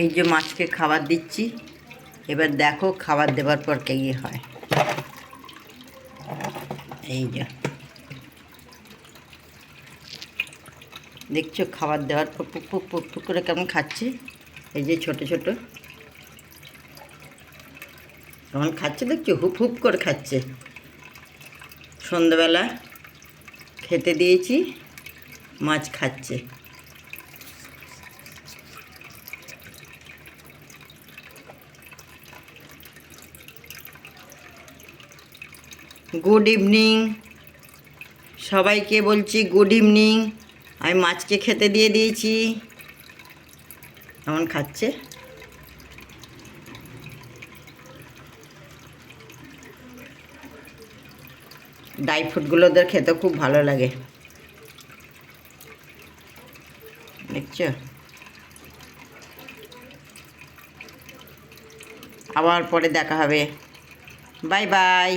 এই যে মাছকে খাবার দিচ্ছি, এবার দেখো খাবার দেওয়ার পর কি হয়। এই যে দেখছো খাবার দেওয়ার পর পুক পুক পুক পুক করে কেমন খাচ্ছে। এই যে ছোট ছোট কেমন খাচ্ছে দেখছো, হুপ হুপ করে খাচ্ছে। সন্ধ্যাবেলা খেতে দিয়েছি, মাছ খাচ্ছে। গুড ইভিনিং সবাইকে বলছি, গুড ইভিনিং। আমি মাছকে খেতে দিয়ে দিয়েছি, কেমন খাচ্ছে। ড্রাই ফ্রুটগুলো ওদের খেতে খুব ভালো লাগে, দেখছো। আবার পরে দেখা হবে, বাই বাই।